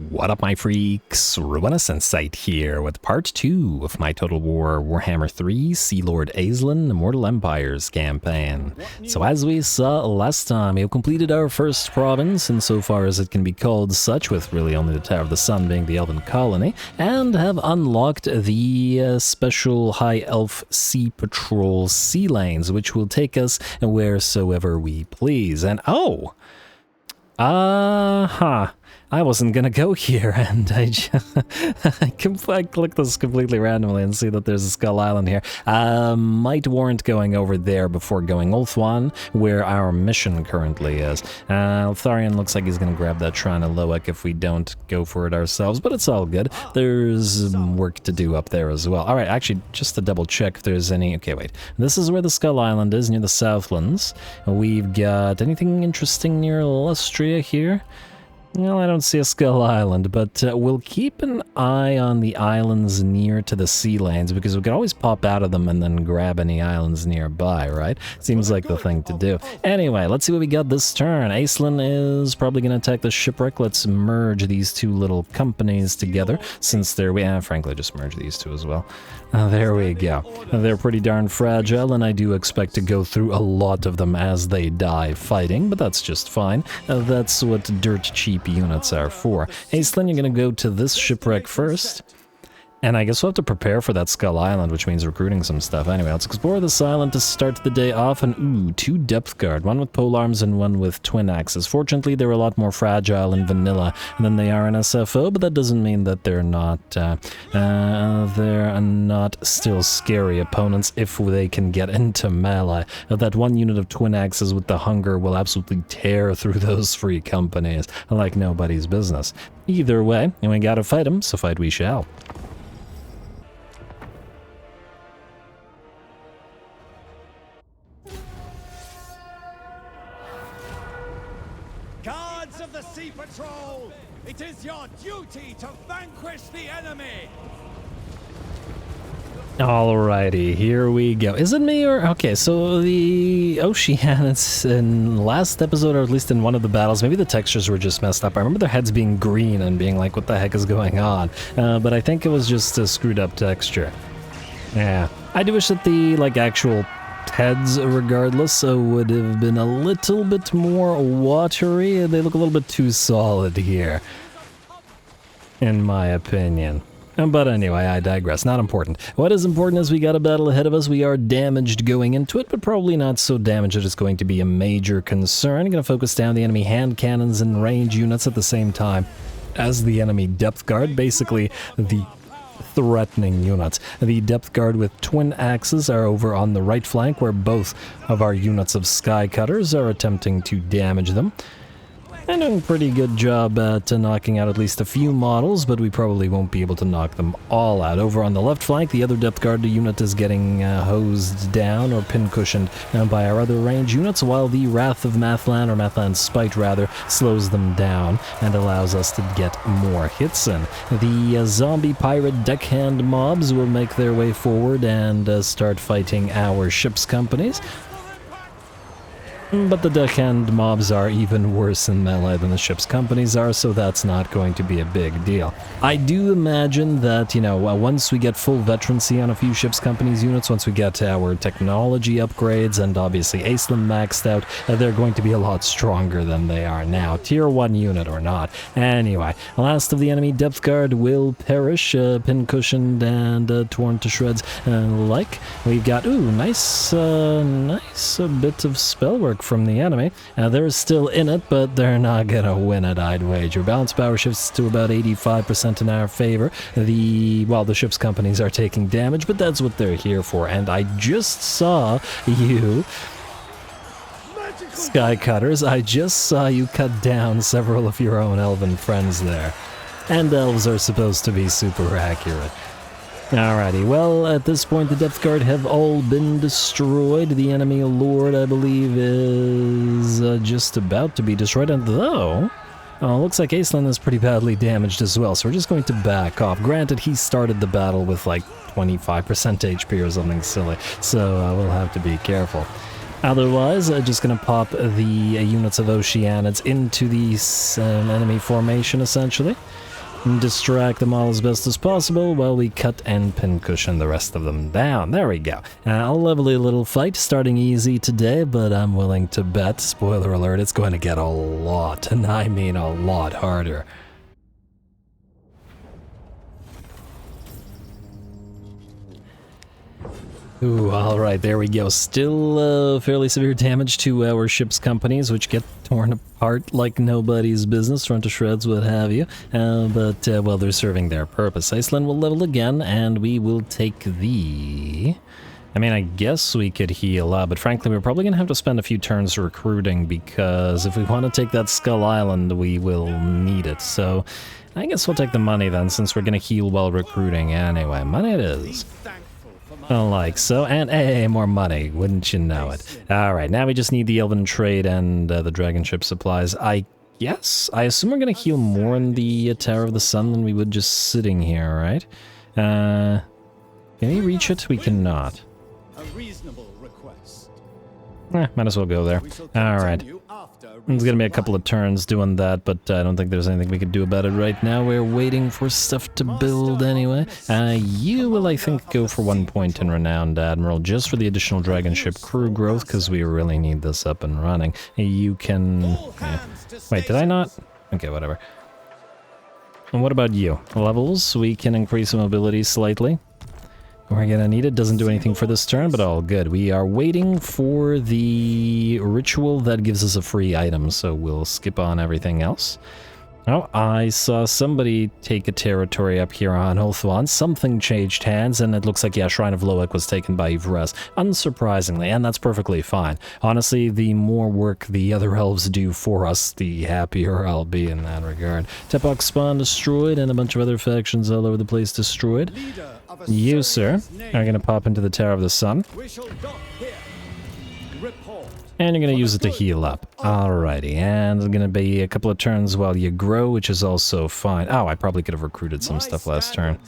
What up, my freaks? RuinusInsight here with part 2 of my Total War Warhammer 3 Sea Lord Aislinn Immortal Empires campaign. So as we saw last time, we have completed our first province, insofar as it can be called such, with really only the Tower of the Sun being the Elven colony, and have unlocked the special High Elf Sea Patrol sea lanes, which will take us wheresoever we please. And I wasn't gonna go here, and I clicked this completely randomly and see that there's a Skull Island here. Might warrant going over there before going Ulthuan, where our mission currently is. Tharian looks like he's gonna grab that Shrine of Loek if we don't go for it ourselves, but it's all good. There's work to do up there as well. Alright, actually, just to double check if there's any... Okay, wait. This is where the Skull Island is, near the Southlands. We've got anything interesting near Lustria here? Well, I don't see a Skull Island, but we'll keep an eye on the islands near to the sea lanes, because we could always pop out of them and then grab any islands nearby, right? Seems like the thing to do. Anyway, let's see what we got this turn. Aislinn is probably going to attack the Shipwreck. Let's merge these two little companies together, since they're... frankly, just merge these two as well. There we go. They're pretty darn fragile, and I do expect to go through a lot of them as they die fighting, but that's just fine. That's what dirt cheap units are for. Aislinn, you're gonna go to this shipwreck first. And I guess we'll have to prepare for that Skull Island, which means recruiting some stuff. Anyway, let's explore this island to start the day off. And ooh, 2 depth guard, one with polearms and one with twin axes. Fortunately, they're a lot more fragile in vanilla than they are in SFO, but that doesn't mean that they're not still scary opponents if they can get into melee. That one unit of twin axes with the hunger will absolutely tear through those free companies like nobody's business. Either way, and we gotta fight them, so fight we shall. Of the Sea Patrol, it is your duty to vanquish the enemy. Alrighty, here we go. Is it me or... Okay, so the Oceanids in last episode, or at least in one of the battles, maybe the textures were just messed up. I remember their heads being green and being like, what the heck is going on? But I think it was just a screwed up texture. Yeah. I do wish that the, actual heads, regardless, would have been a little bit more watery. They look a little bit too solid here, in my opinion. But anyway, I digress. Not important. What is important is we got a battle ahead of us. We are damaged going into it, but probably not so damaged that it's going to be a major concern. I'm going to focus down the enemy hand cannons and range units at the same time as the enemy depth guard, basically the threatening units. The depth guard with twin axes are over on the right flank, where both of our units of sky cutters are attempting to damage them. And doing a pretty good job at knocking out at least a few models, but we probably won't be able to knock them all out. Over on the left flank, the other depth guard unit is getting hosed down, or pin-cushioned by our other range units, while the Wrath of Mathlann, or Mathlann's Spite rather, slows them down and allows us to get more hits in. The zombie pirate deckhand mobs will make their way forward and start fighting our ship's companies. But the deckhand mobs are even worse in melee than the ship's companies are, so that's not going to be a big deal. I do imagine that, once we get full veterancy on a few ship's companies units, once we get our technology upgrades, and obviously Aislinn maxed out, they're going to be a lot stronger than they are now, tier 1 unit or not. Anyway, last of the enemy depth guard will perish, pin-cushioned and torn to shreds. We've got, nice bit of spell work from the enemy. They're still in it, but they're not gonna win it, I'd wager. Balance power shifts to about 85% in our favor. The ship's companies are taking damage, but that's what they're here for. And I just saw you, Sky Cutters, I just saw you cut down several of your own elven friends there. And elves are supposed to be super accurate. Alrighty, well, at this point the depth guard have all been destroyed. The enemy lord, I believe, is just about to be destroyed, and looks like Aislinn is pretty badly damaged as well, so we're just going to back off. Granted, he started the battle with 25% HP or something silly, so we'll have to be careful. Otherwise, just gonna pop the units of Oceanids into the enemy formation, essentially. distract them all as best as possible while we cut and pincushion the rest of them down. There we go. A lovely little fight, starting easy today, but I'm willing to bet, spoiler alert, it's going to get a lot, and I mean a lot harder. Ooh, alright, there we go. Still fairly severe damage to our ship's companies, which get torn apart like nobody's business, torn to shreds, what have you. But, well, they're serving their purpose. Aislinn will level again, and we will take the... I mean, I guess we could heal up, but frankly, we're probably going to have to spend a few turns recruiting, because if we want to take that Skull Island, we will need it. So, I guess we'll take the money then, since we're going to heal while recruiting anyway. Money it is. Like so, and hey, more money, wouldn't you know it. Alright, now we just need the Elven trade and the dragon ship supplies. I assume we're gonna heal more in the Tower of the Sun than we would just sitting here, right? Can we reach it? We cannot. A reasonable request. Might as well go there. Alright. It's gonna be a couple of turns doing that, but I don't think there's anything we can do about it right now. We're waiting for stuff to build anyway. You will, I think, go for 1 point in Renowned Admiral, just for the additional dragon ship crew growth, because we really need this up and running. You can... Wait, did I not? Okay, whatever. And what about you? Levels, we can increase mobility slightly. We're gonna need it. Doesn't do anything for this turn, but all good. We are waiting for the ritual that gives us a free item, so we'll skip on everything else. Oh, I saw somebody take a territory up here on Ulthuan. Something changed hands, and it looks like, yeah, Shrine of Loek was taken by Yvres. Unsurprisingly, and that's perfectly fine. Honestly, the more work the other elves do for us, the happier I'll be in that regard. Tepok spawn destroyed, and a bunch of other factions all over the place destroyed. You, sir, are going to pop into the Tower of the Sun. And you're going to use it to heal up. Alrighty, and it's going to be a couple of turns while you grow, which is also fine. Oh, I probably could have recruited some stuff last turn.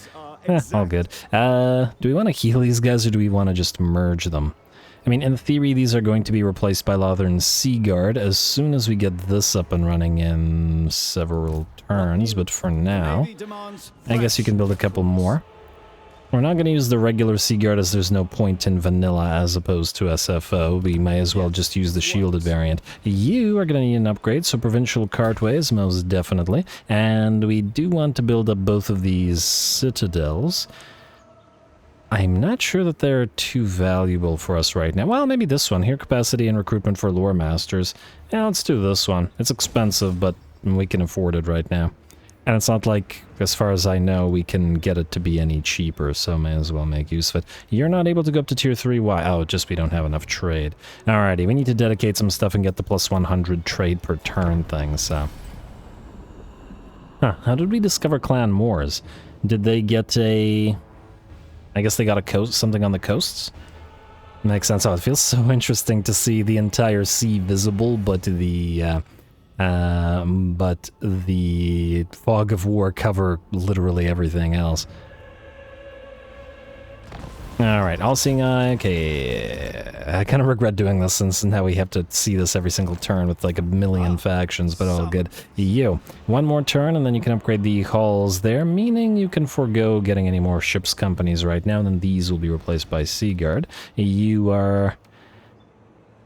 All good. Do we want to heal these guys, or do we want to just merge them? I mean, in theory, these are going to be replaced by Lothern Seaguard as soon as we get this up and running in several turns, but for now, I guess you can build a couple more. We're not going to use the regular Seaguard, as there's no point in vanilla as opposed to SFO. We may as well just use the shielded variant. You are going to need an upgrade, so Provincial Cartways, most definitely. And we do want to build up both of these citadels. I'm not sure that they're too valuable for us right now. Well, maybe this one here, capacity and recruitment for lore masters. Yeah, let's do this one. It's expensive, but we can afford it right now. And it's not like, as far as I know, we can get it to be any cheaper, so may as well make use of it. You're not able to go up to tier 3, why? Oh, just we don't have enough trade. Alrighty, we need to dedicate some stuff and get the plus 100 trade per turn thing, so... Huh, how did we discover Clan Moors? Did they get a... I guess they got a coast, something on the coasts? Makes sense. Oh, it feels so interesting to see the entire sea visible, but the fog of war cover literally everything else. Alright, all-seeing eye, okay. I kind of regret doing this since now we have to see this every single turn with like a million factions, but all good. You. One more turn and then you can upgrade the halls there, meaning you can forego getting any more ships companies right now, and then these will be replaced by Seaguard. You are...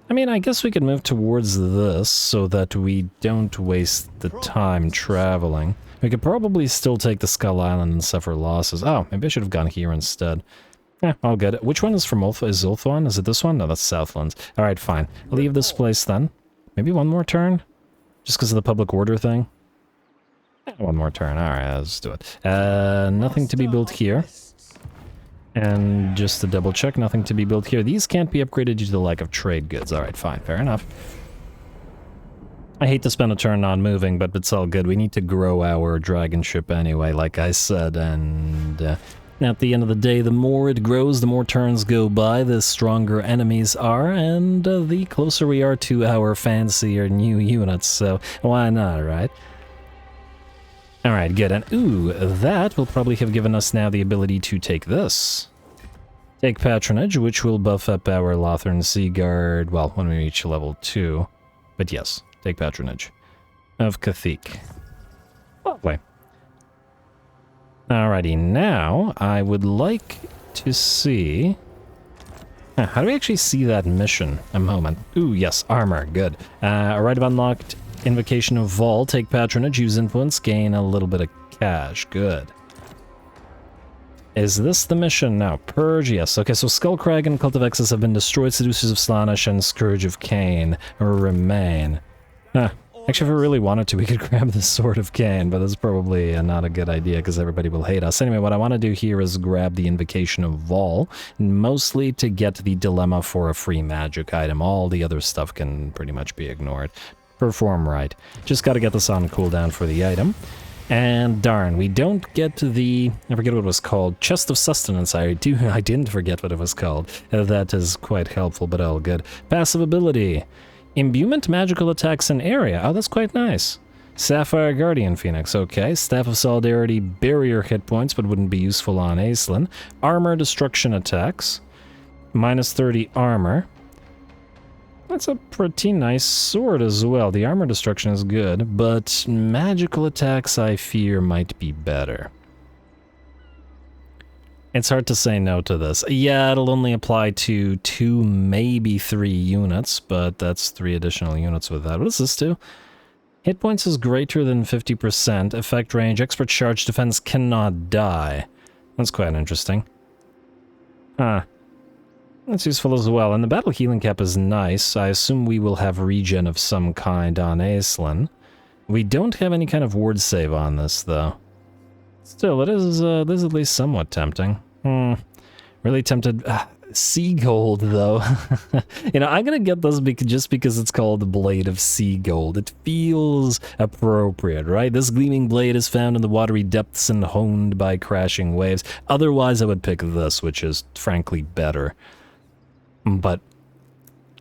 I mean, I guess we could move towards this so that we don't waste the time traveling. We could probably still take the Skull Island and suffer losses. Oh, maybe I should have gone here instead. Yeah, all good. Which one is from Ulthuan? Is it this one? No, that's Southlands. Alright, fine. Leave this place then. Maybe one more turn? Just because of the public order thing? Yeah, one more turn. Alright, let's do it. Nothing to be built here. And just to double check, nothing to be built here. These can't be upgraded due to the lack of trade goods. Alright, fine, fair enough. I hate to spend a turn non-moving, but it's all good. We need to grow our dragon ship anyway, like I said, and at the end of the day, the more it grows, the more turns go by, the stronger enemies are, and the closer we are to our fancier new units, so why not, right? Alright, good, and ooh, that will probably have given us now the ability to take this. Take Patronage, which will buff up our Lothern Seaguard, well, when we reach level 2. But yes, take Patronage of Cathik. Lovely. Alrighty, now I would like to see... How do we actually see that mission? A moment. Ooh, yes, armor, good. Alright, I've unlocked Invocation of Vol, take patronage, use influence, gain a little bit of cash, good. Is this the mission? No. Purge, yes. Okay, so Skullcrag and Cult of Exodus have been destroyed, Seducers of Slaanesh and Scourge of Cain remain. Huh. Actually, if we really wanted to, we could grab the Sword of Cain, but it's probably not a good idea because everybody will hate us. Anyway, what I want to do here is grab the Invocation of Vol, mostly to get the dilemma for a free magic item. All the other stuff can pretty much be ignored. Perform right. Just got to get this on cooldown for the item. And darn, we don't get to the, I forget what it was called, Chest of Sustenance. I didn't forget what it was called. That is quite helpful, but all good. Passive ability. Imbuement magical attacks in area. Oh, that's quite nice. Sapphire Guardian Phoenix, okay. Staff of Solidarity, barrier hit points, but wouldn't be useful on Aislinn. Armor destruction attacks. Minus 30 armor. That's a pretty nice sword as well. The armor destruction is good, but magical attacks, I fear, might be better. It's hard to say no to this. Yeah, it'll only apply to 2, maybe 3 units, but that's 3 additional units with that. What does this do? Hit points is greater than 50%. Effect range, expert charge defense cannot die. That's quite interesting. Huh. That's useful as well, and the battle healing cap is nice. I assume we will have regen of some kind on Aislinn. We don't have any kind of ward save on this, though. Still, it is at least somewhat tempting. Really tempted. Sea Gold, though. You know, I'm gonna get this just because it's called the Blade of Sea Gold. It feels appropriate, right? This gleaming blade is found in the watery depths and honed by crashing waves. Otherwise, I would pick this, which is frankly better. But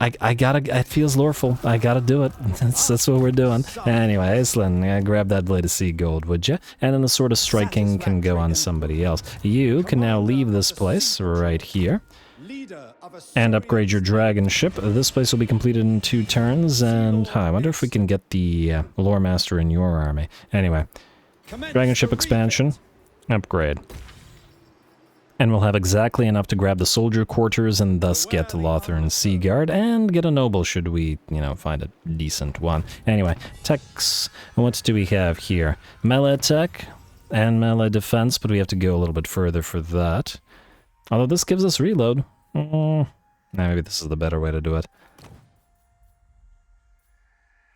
I gotta, it feels lawful. I gotta do it. That's what we're doing. Anyway, Aislinn, grab that Blade of Sea Gold, would you? And then the Sword of Striking can go on somebody else. You can now leave this place right here and upgrade your dragon ship. This place will be completed in 2 turns, and I wonder if we can get the Lore Master in your army. Anyway, dragon ship expansion, upgrade. And we'll have exactly enough to grab the soldier quarters and thus get Lothern Sea Guard and get a noble should we, you know, find a decent one. Anyway, techs, what do we have here? Melee attack and melee defense, but we have to go a little bit further for that. Although this gives us reload. Maybe this is the better way to do it.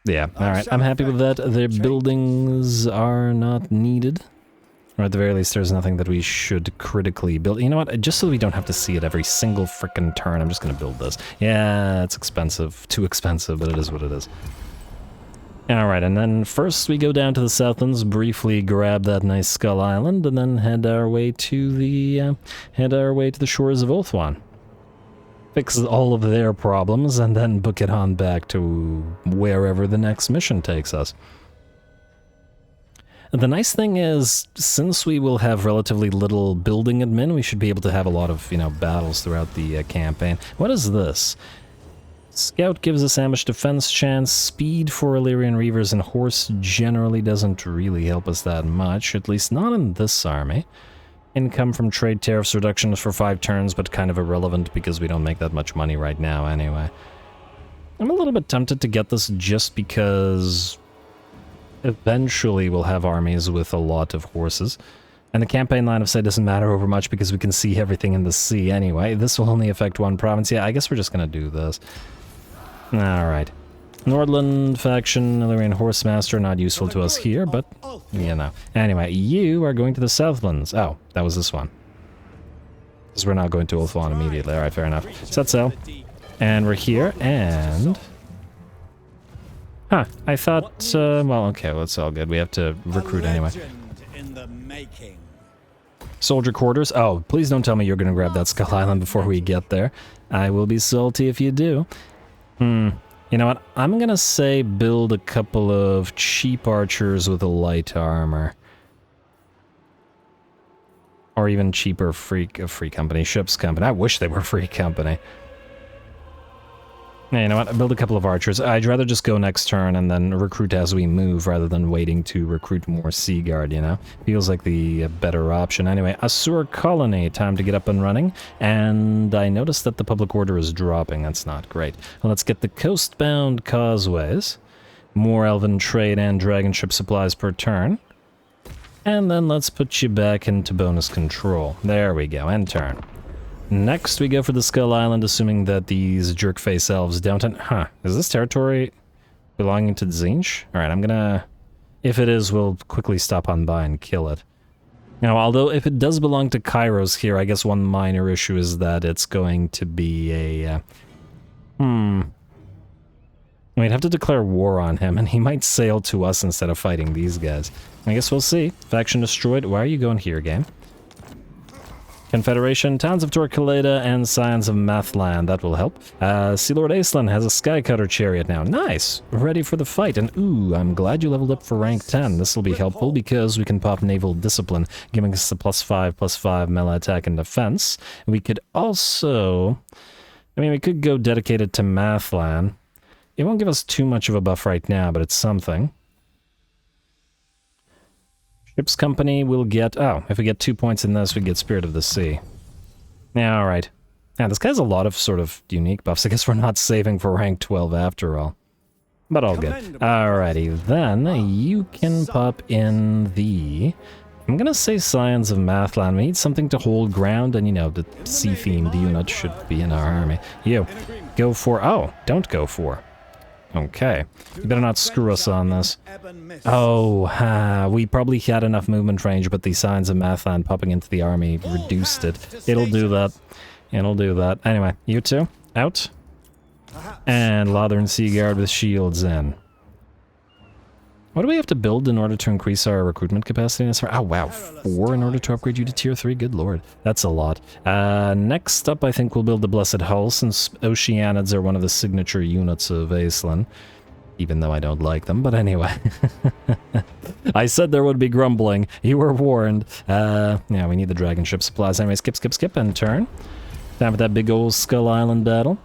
Yeah, alright, I'm happy with that. Their buildings are not needed. Or at the very least, there's nothing that we should critically build. You know what? Just so we don't have to see it every single frickin' turn, I'm just gonna build this. Yeah, it's expensive. Too expensive, but it is what it is. Alright, and then first we go down to the Southlands, briefly grab that nice Skull Island, and then head our way to the shores of Ulthuan. Fix all of their problems, and then book it on back to wherever the next mission takes us. The nice thing is, since we will have relatively little building admin, we should be able to have a lot of, you know, battles throughout the campaign. What is this? Scout gives us ambush defense chance, speed for Illyrian Reavers, and horse generally doesn't really help us that much, at least not in this army. Income from trade tariffs reductions for 5 turns, but kind of irrelevant because we don't make that much money right now anyway. I'm a little bit tempted to get this just because eventually we'll have armies with a lot of horses. And the campaign line of sight doesn't matter over much because we can see everything in the sea anyway. This will only affect 1 province. Yeah, I guess we're just gonna do this. Alright. Nordland faction, Illyrian Horsemaster, not useful to us here, but, you know. Anyway, you are going to the Southlands. Oh, that was this one. Because we're not going to Ulthuan immediately. Alright, fair enough. Set sail. And we're here, and... Huh, I thought, well, okay, well, it's all good. We have to recruit anyway. Soldier quarters. Oh, please don't tell me you're going to grab that Skull Island before we get there. I will be salty if you do. You know what? I'm going to say build a couple of cheap archers with a light armor. Or even cheaper free company, ship's company. I wish they were free company. Yeah, you know what? I build a couple of archers. I'd rather just go next turn and then recruit as we move rather than waiting to recruit more Sea Guard, you know? Feels like the better option. Anyway, Asur colony, time to get up and running. And I noticed that the public order is dropping. That's not great. Well, let's get the coastbound causeways. More elven trade and dragon ship supplies per turn. And then let's put you back into bonus control. There we go, end turn. Next, we go for the Skull Island, assuming that these jerkface elves don't... is this territory belonging to Zinch? Alright, I'm gonna... If it is, we'll quickly stop on by and kill it. Now, although if it does belong to Kairos here, I guess one minor issue is that it's going to be a... We'd have to declare war on him, and he might sail to us instead of fighting these guys. I guess we'll see. Faction destroyed. Why are you going here, game? Confederation, Towns of Torquelada, and Scions of Mathlann. That will help. Sea Lord Aislinn has a Skycutter chariot now. Nice! Ready for the fight. And ooh, I'm glad you leveled up for rank 10. This will be helpful because we can pop Naval Discipline, giving us the +5/+5 melee attack and defense. We could also... I mean, we could go dedicated to Mathlann. It won't give us too much of a buff right now, but it's something. Ships Company will get... Oh, if we get 2 points in this, we get Spirit of the Sea. Yeah, alright. Yeah, this guy has a lot of sort of unique buffs. I guess we're not saving for rank 12 after all. But all good. Alrighty, then you can pop in the... I'm gonna say Scions of Mathlann. We need something to hold ground, and you know, the sea-themed unit should be in our army. You, go for... Oh, don't go for... Okay. You better not screw us on this. Oh, we probably had enough movement range, but the Scions of Mathlann popping into the army reduced it. It'll do that. It'll do that. Anyway, you two, out. And Lothern Sea Guard with shields in. What do we have to build in order to increase our recruitment capacity? Oh, wow. 4 in order to upgrade you to tier 3? Good lord. That's a lot. Next up, I think we'll build the Blessed Hull, since Oceanids are one of the signature units of Aislinn. Even though I don't like them, but anyway. I said there would be grumbling. You were warned. Yeah, we need the dragon ship supplies. Anyway, skip, and turn. Time for that big old Skull Island battle.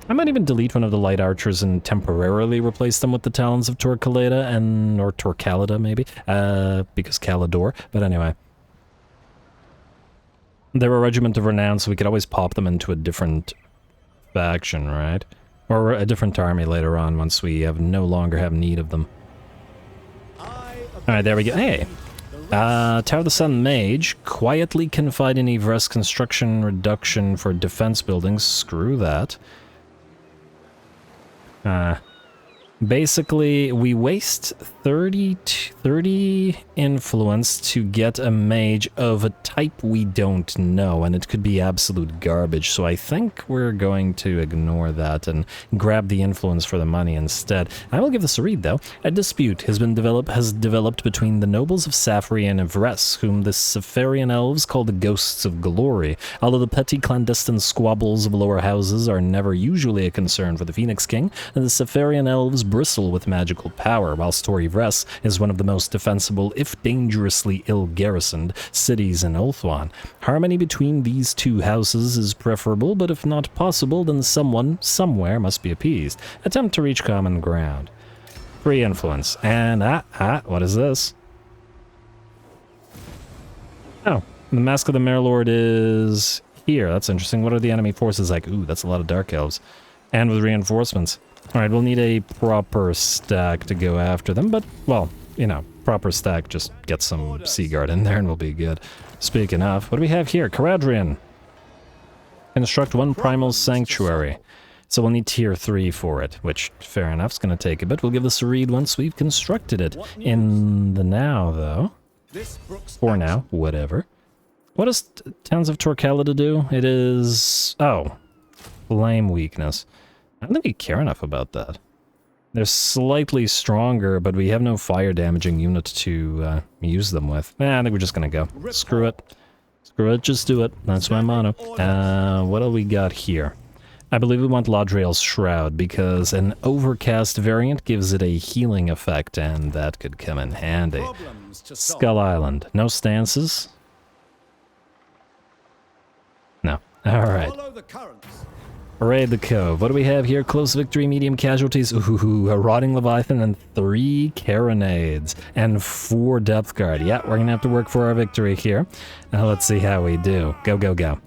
I might even delete one of the light archers and temporarily replace them with the Talons of Torquelada or Torquelada maybe, because Calidor, but anyway. They're a regiment of renown, so we could always pop them into a different faction, right? Or a different army later on once we no longer have need of them. Alright, there we go. Hey! Tower of the Sun Mage, quietly confide in Yvresse construction reduction for defense buildings. Screw that. Basically, we waste 30 influence to get a mage of a type we don't know, and it could be absolute garbage, so I think we're going to ignore that and grab the influence for the money instead. I will give this a read, though. A dispute has developed between the nobles of Safri and Yvresse, whom the Safarian elves call the Ghosts of Glory. Although the petty clandestine squabbles of lower houses are never usually a concern for the Phoenix King, and the Safarian elves bristle with magical power, whilst Tor Yvresse is one of the most defensible, if dangerously ill-garrisoned, cities in Ulthuan. Harmony between these two houses is preferable, but if not possible, then someone, somewhere, must be appeased. Attempt to reach common ground. Free influence. And, what is this? Oh, the Mask of the Merlord is here. That's interesting. What are the enemy forces like? Ooh, that's a lot of Dark Elves. And with reinforcements. Alright, we'll need a proper stack to go after them, but, well, you know, proper stack, just get some Sea Guard in there and we'll be good. Speaking of, what do we have here? Caradhrian. Construct 1 Primal Sanctuary. So we'll need tier 3 for it, which, fair enough, is going to take a bit. We'll give this a read once we've constructed it. In the now, though. For now, whatever. What does Towns of Torquelada do? It is... oh. Flame weakness. I don't think we care enough about that. They're slightly stronger, but we have no fire damaging unit to use them with. I think we're just gonna go. Screw it. Screw it, just do it. That's my motto. What do we got here? I believe we want Laudriel's Shroud, because an overcast variant gives it a healing effect, and that could come in handy. Skull Island. No stances? No. Alright. Raid the Cove. What do we have here? Close victory, medium casualties. Ooh, a Rotting Leviathan and 3 Carronades and 4 Depth Guard. Yeah, we're gonna have to work for our victory here. Let's see how we do. Go, go, go.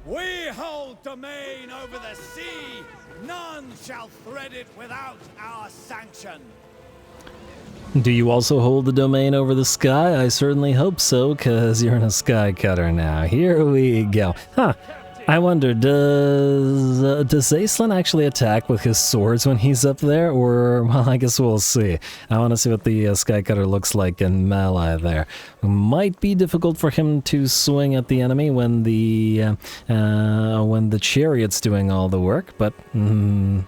We hold domain over the sea. None shall thread it without our sanction. Do you also hold the domain over the sky? I certainly hope so, because you're in a sky cutter now. Here we go. Huh. I wonder, does Aislinn actually attack with his swords when he's up there? Or, well, I guess we'll see. I want to see what the Sky Cutter looks like in melee there. Might be difficult for him to swing at the enemy when the chariot's doing all the work, but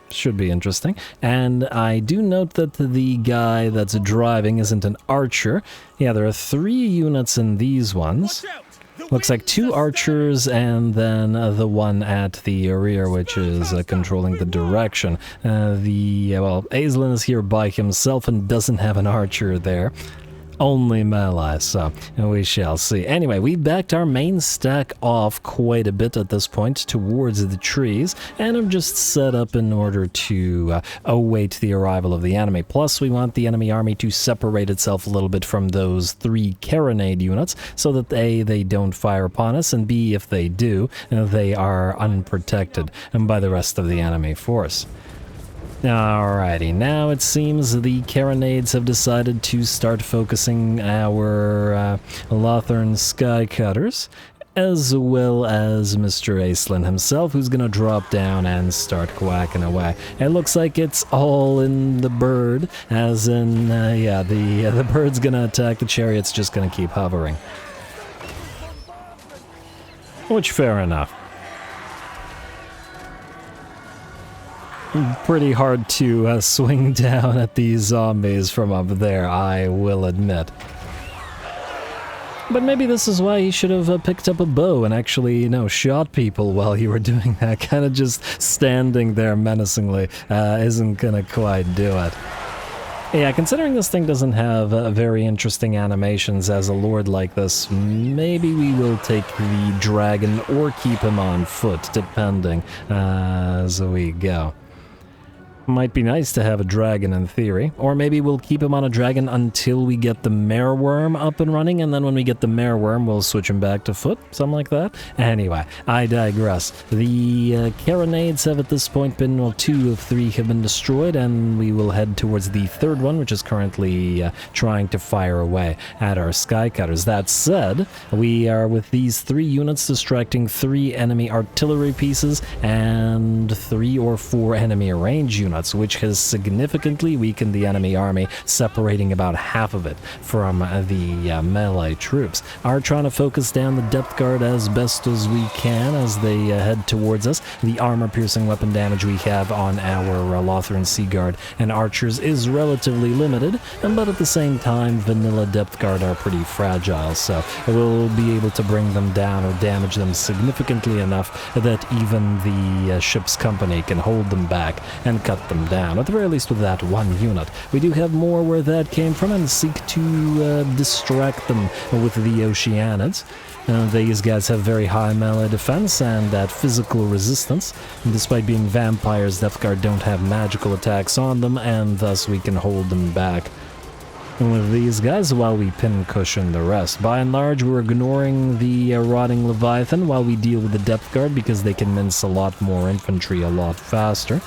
should be interesting. And I do note that the guy that's driving isn't an archer. Yeah, there are 3 units in these ones. Looks like 2 archers and then the one at the rear, which is controlling the direction. Aislinn is here by himself and doesn't have an archer there. Only melee, so we shall see. Anyway, we backed our main stack off quite a bit at this point towards the trees, and have just set up in order to await the arrival of the enemy. Plus, we want the enemy army to separate itself a little bit from those 3 Carronade units, so that A, they don't fire upon us, and B, if they do, they are unprotected by the rest of the enemy force. Alrighty, now it seems the Carronades have decided to start focusing our Lothern Sky Cutters, as well as Mr. Aislinn himself, who's gonna drop down and start quacking away. It looks like it's all in the bird, as in, the bird's gonna attack, the chariot's just gonna keep hovering. Which, fair enough. Pretty hard to swing down at these zombies from up there, I will admit. But maybe this is why you should have picked up a bow and actually, shot people while you were doing that. Kind of just standing there menacingly isn't gonna quite do it. Yeah, considering this thing doesn't have very interesting animations as a lord like this, maybe we will take the dragon or keep him on foot, depending as we go. Might be nice to have a dragon in theory, or maybe we'll keep him on a dragon until we get the mare worm up and running, and then when we get the mare worm, we'll switch him back to foot, something like that. Anyway, I digress. The Carronades have at this point been, 2 of 3 have been destroyed, and we will head towards the 3rd one, which is currently trying to fire away at our Sky Cutters. That said, we are with these 3 units distracting 3 enemy artillery pieces and 3 or 4 enemy range units, which has significantly weakened the enemy army, separating about half of it from the melee troops. Are trying to focus down the depth guard as best as we can as they head towards us. The armor-piercing weapon damage we have on our Lothern Sea Guard and archers is relatively limited, but at the same time, vanilla depth guard are pretty fragile, so we'll be able to bring them down or damage them significantly enough that even the ship's company can hold them back and cut them down, at the very least with that 1 unit. We do have more where that came from and seek to distract them with the Oceanids. These guys have very high melee defense and that physical resistance. And despite being vampires, Death Guard don't have magical attacks on them, and thus we can hold them back with these guys while we pin-cushion the rest. By and large, we're ignoring the Rotting Leviathan while we deal with the Depth Guard because they can mince a lot more infantry a lot faster.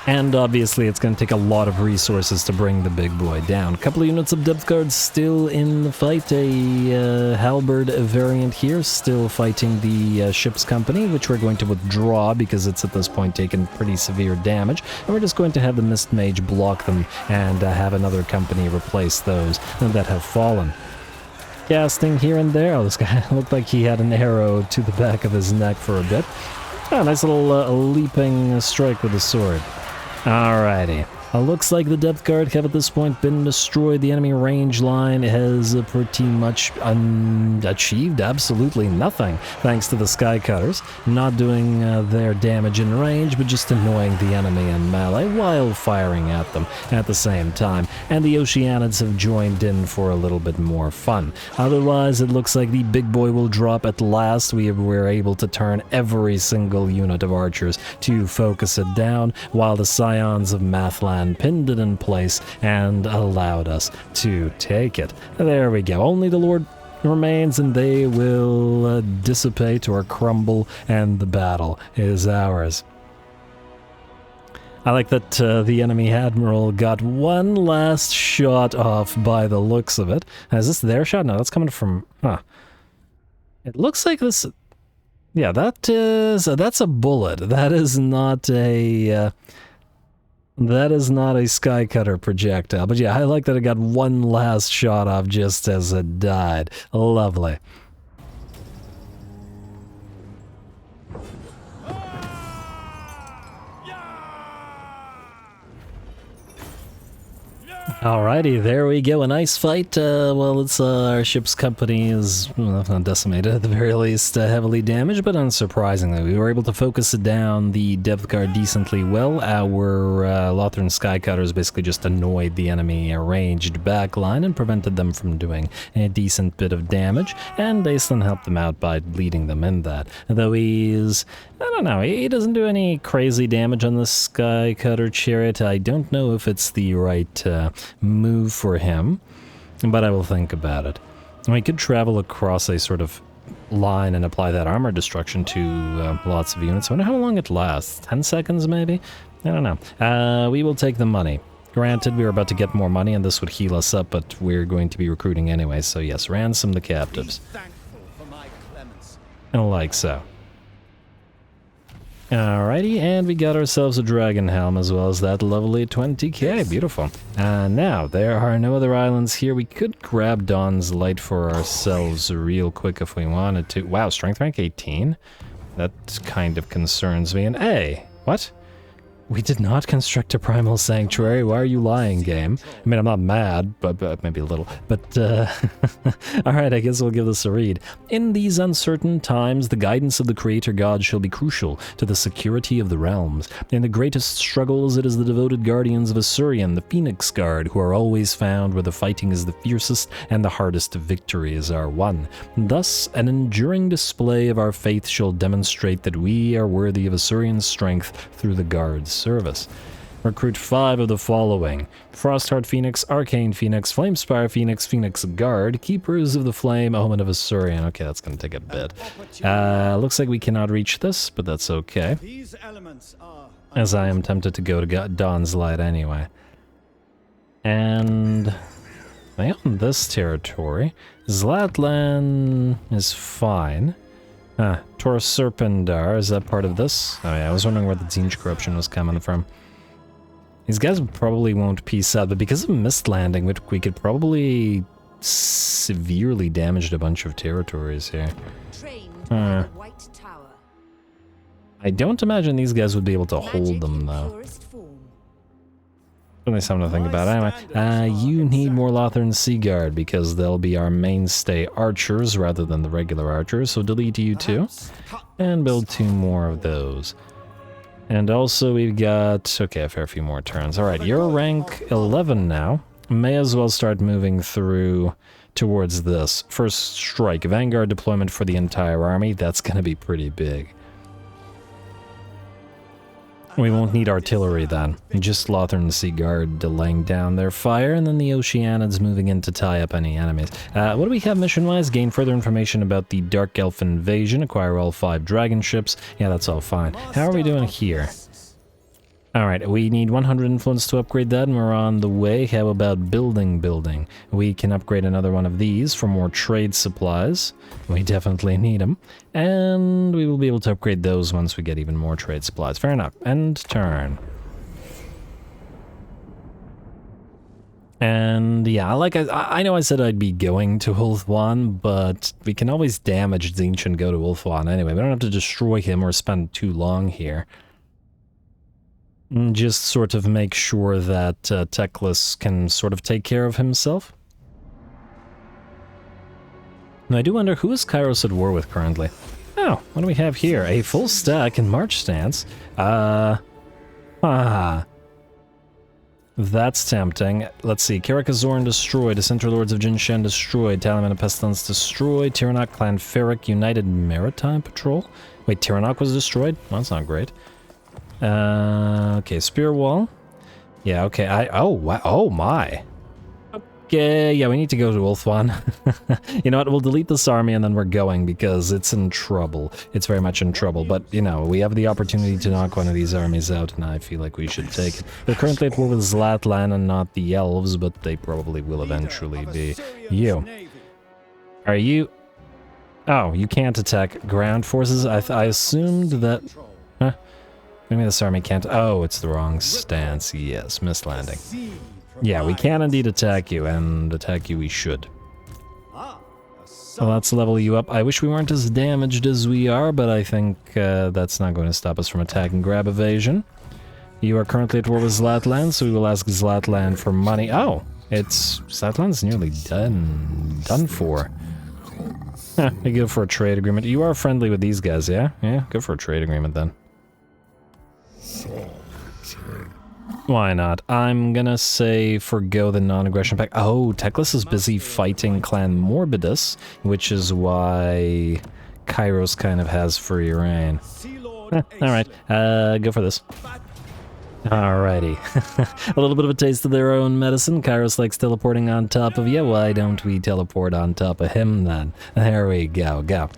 And obviously it's going to take a lot of resources to bring the big boy down. A couple of units of depth guards still in the fight. A halberd variant here still fighting the ship's company, which we're going to withdraw because it's at this point taken pretty severe damage. And we're just going to have the Mist Mage block them and have another company replace those that have fallen. Casting here and there. Oh, this guy looked like he had an arrow to the back of his neck for a bit. Oh, nice little leaping strike with the sword. Alrighty. Looks like the depth guard have at this point been destroyed. The enemy range line has pretty much achieved absolutely nothing, thanks to the Sky Cutters, not doing their damage in range, but just annoying the enemy in melee while firing at them at the same time. And the Oceanids have joined in for a little bit more fun. Otherwise, it looks like the big boy will drop at last. We were able to turn every single unit of archers to focus it down, while the Scions of Mathlann pinned it in place and allowed us to take it. There we go. Only the Lord remains, and they will dissipate or crumble, and the battle is ours. I like that the enemy admiral got one last shot off by the looks of it. Is this their shot? No, that's coming from... Huh. It looks like this... Yeah, that's a bullet. That is not a... that is not a Sky Cutter projectile. But yeah, I like that it got one last shot off just as it died. Lovely. Alrighty, there we go. A nice fight. Well, it's our ship's company is not decimated, at the very least heavily damaged, but unsurprisingly, we were able to focus down the depth guard decently well. Our Lothran Skycutters basically just annoyed the enemy ranged backline and prevented them from doing a decent bit of damage, and Aislinn helped them out by leading them in that. Though he's... I don't know, he doesn't do any crazy damage on the Skycutter chariot. I don't know if it's the right move for him, but I will think about it. We could travel across a sort of line and apply that armor destruction to lots of units. I wonder how long it lasts. 10 seconds maybe? I don't know. We will take the money. Granted, we were about to get more money and this would heal us up, but we're going to be recruiting anyway, so yes, ransom the captives. And like so. Alrighty, and we got ourselves a dragon helm as well as that lovely 20k. Beautiful. Now, there are no other islands here. We could grab Dawn's Light for ourselves real quick if we wanted to. Wow, strength rank 18? That kind of concerns me. And hey, what? We did not construct a primal sanctuary. Why are you lying, game? I mean, I'm not mad, but maybe a little. But, alright, I guess we'll give this a read. In these uncertain times, the guidance of the Creator God shall be crucial to the security of the realms. In the greatest struggles, it is the devoted guardians of Asurian, the Phoenix Guard, who are always found where the fighting is the fiercest and the hardest victories are won. Thus, an enduring display of our faith shall demonstrate that we are worthy of Asurian's strength through the Guard's service. Recruit 5 of the following: Frostheart Phoenix, Arcane Phoenix, Flamespire Phoenix, Phoenix Guard, Keepers of the Flame, Omen of Asurian. Okay, that's gonna take a bit. Looks like we cannot reach this, but that's okay. As I am tempted to go to Dawn's Light anyway. And they own this territory. Zlatlan is fine. Tor Serpendar, is that part of this? Oh yeah, I was wondering where the Zinch corruption was coming from. These guys probably won't peace out, but because of Mist Landing, we could probably severely damage a bunch of territories here. I don't imagine these guys would be able to hold them, though. Certainly something to think about. Anyway, you need more Lothran Sea Guard because they'll be our mainstay archers rather than the regular archers, so delete you too. And build 2 more of those. And also we've got, okay, a fair few more turns. Alright, you're rank 11 now. May as well start moving through towards this. First strike, Vanguard deployment for the entire army. That's gonna be pretty big. We won't need artillery then. Just Lothran Sea Guard laying down their fire, and then the Oceanids moving in to tie up any enemies. What do we have mission-wise? Gain further information about the Dark Elf invasion, acquire all 5 dragon ships. Yeah, that's all fine. How are we doing here? Alright, we need 100 influence to upgrade that, and we're on the way. How about building? We can upgrade another one of these for more trade supplies. We definitely need them. And we will be able to upgrade those once we get even more trade supplies. Fair enough. End turn. And yeah, like I know I said I'd be going to Ulthuan, but we can always damage Zinch and go to Ulthuan anyway. We don't have to destroy him or spend too long here. Just sort of make sure that Teclis can sort of take care of himself. Now, I do wonder who is Kairos at war with currently. Oh, what do we have here? A full stack in March stance. That's tempting. Let's see. Karakazorn destroyed. Dissenter Lords of Jinshan destroyed. Talaman and Pestilence destroyed. Tyrannoc Clan Ferric United Maritime Patrol. Wait, Tyrannoc was destroyed? Well, that's not great. Okay, Spear Wall. Yeah, okay. Oh, wow. Oh, my. Okay, yeah, we need to go to Ulthuan. You know what, we'll delete this army and then we're going because it's in trouble. It's very much in trouble, but, you know, we have the opportunity to knock one of these armies out and I feel like we should take it. They're currently at war with Zlatlan and not the Elves, but they probably will eventually be. You. Are you... Oh, you can't attack ground forces? I assumed that... Huh? Maybe this army can't... Oh, it's the wrong stance. Yes, mislanding. Yeah, we can indeed attack you, and attack you we should. Well, let's level you up. I wish we weren't as damaged as we are, but I think that's not going to stop us from attacking grab evasion. You are currently at war with Zlatlan, so we will ask Zlatlan for money. Oh, it's... Zlatlan's nearly done for. Huh, we go for a trade agreement. You are friendly with these guys, yeah? Yeah, go for a trade agreement then. Why not? I'm gonna say forgo the non-aggression pact. Oh, Teclis is busy fighting Clan Morbidus, which is why Kairos kind of has free reign. Alright, go for this. Alrighty. A little bit of a taste of their own medicine. Kairos likes teleporting on top of you. Why don't we teleport on top of him then? There we go, go.